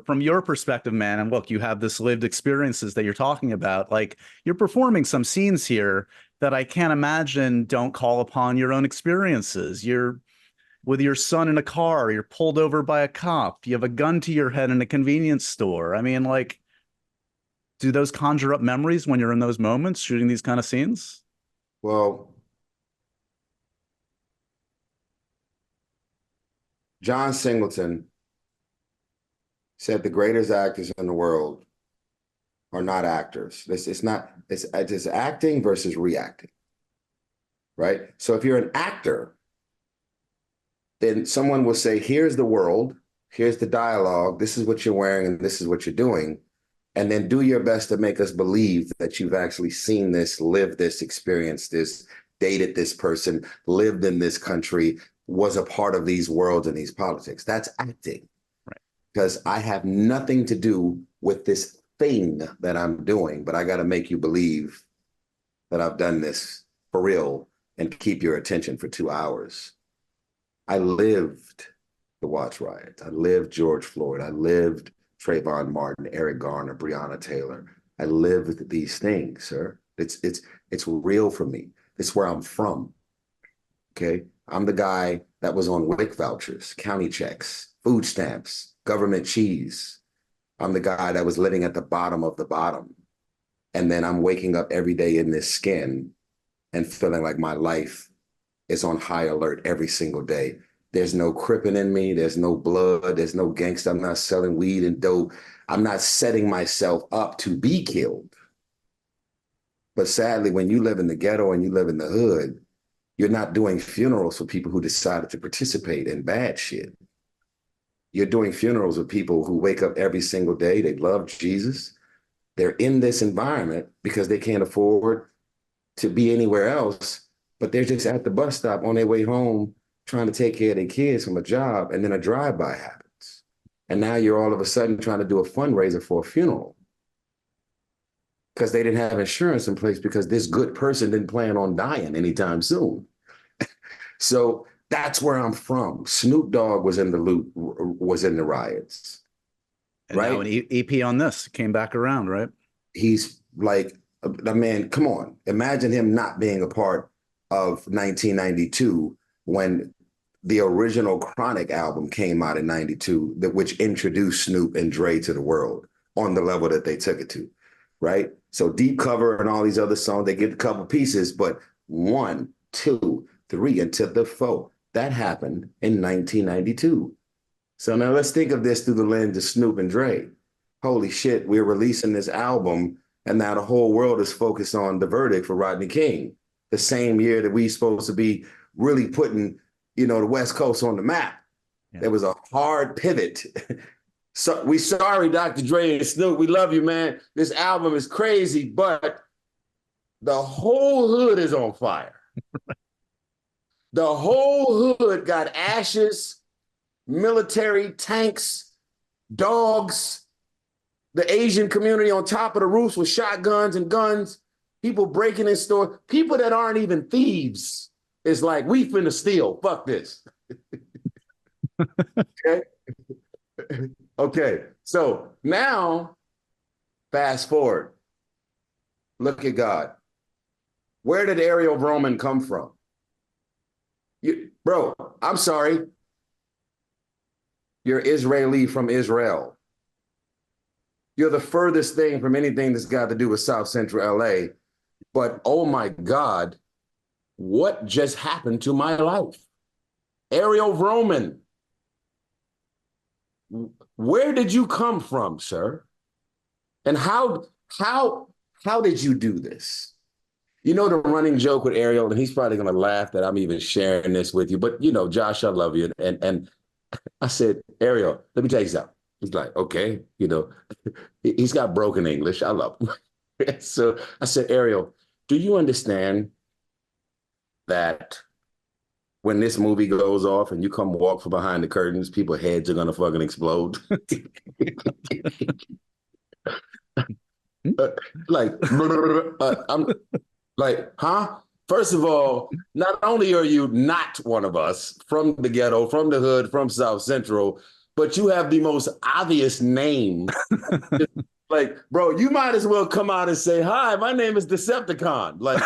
from your perspective, man, and look, you have this lived experiences that you're talking about. Like you're performing some scenes here that I can't imagine don't call upon your own experiences. You're with your son in a car, you're pulled over by a cop, you have a gun to your head in a convenience store. I mean, like, do those conjure up memories when you're in those moments shooting these kind of scenes? Well, John Singleton said the greatest actors in the world are not actors. It's not, it's acting versus reacting, right? So if you're an actor, then someone will say, here's the world, here's the dialogue, this is what you're wearing, and this is what you're doing. And then do your best to make us believe that you've actually seen this, lived this, experienced this, dated this person, lived in this country, was a part of these worlds and these politics. That's acting. Right. Because I have nothing to do with this thing that I'm doing, but I got to make you believe that I've done this for real and keep your attention for 2 hours. I lived the Watch Riots. I lived George Floyd. I lived Trayvon Martin, Eric Garner, Breonna Taylor. I lived these things, sir. It's real for me. It's where I'm from. Okay, I'm the guy that was on WIC vouchers, county checks, food stamps, government cheese. I'm the guy that was living at the bottom of the bottom. And then I'm waking up every day in this skin and feeling like my life is on high alert every single day. There's no cripping in me. There's no blood. There's no gangster. I'm not selling weed and dope. I'm not setting myself up to be killed. But sadly, when you live in the ghetto and you live in the hood, you're not doing funerals for people who decided to participate in bad shit. You're doing funerals with people who wake up every single day. They love Jesus. They're in this environment because they can't afford to be anywhere else, but they're just at the bus stop on their way home trying to take care of their kids from a job, and then a drive-by happens. And now you're all of a sudden trying to do a fundraiser for a funeral because they didn't have insurance in place because this good person didn't plan on dying anytime soon. So that's where I'm from. Snoop Dogg was in the loop, was in the riots, And right? now an EP on this came back around, right? He's like, I mean, come on. Imagine him not being a part of 1992 when the original Chronic album came out in 92, which introduced Snoop and Dre to the world on the level that they took it to, right? So Deep Cover and all these other songs, they get a couple pieces, but 1, 2, 3, until the 4. That happened in 1992. So now let's think of this through the lens of Snoop and Dre. Holy shit, we're releasing this album, and now the whole world is focused on the verdict for Rodney King, the same year that we're supposed to be really putting, you know, the West Coast on the map. Yeah. There was a hard pivot. So we sorry, Dr. Dre and Snoop, we love you, man. This album is crazy, but the whole hood is on fire. The whole hood got ashes, military, tanks, dogs, the Asian community on top of the roofs with shotguns and guns, people breaking in stores, people that aren't even thieves. It's like, we finna steal, fuck this. Okay? Okay, so now, fast forward. Look at God. Where did Ariel Roman come from? Bro, I'm sorry. You're Israeli from Israel. You're the furthest thing from anything that's got to do with South Central LA. But oh my God, what just happened to my life? Ariel Roman. Where did you come from, sir? And how did you do this? You know the running joke with Ariel, and he's probably gonna laugh that I'm even sharing this with you, but you know, Josh, I love you. And I said, Ariel, let me tell you something. He's like, okay, you know, he's got broken English. I love him. So I said, Ariel, do you understand that when this movie goes off and you come walk from behind the curtains, people's heads are gonna fucking explode? I'm like, huh? First of all, not only are you not one of us from the ghetto, from the hood, from South Central, but you have the most obvious name. Like, bro, you might as well come out and say, "Hi, my name is Decepticon." Like,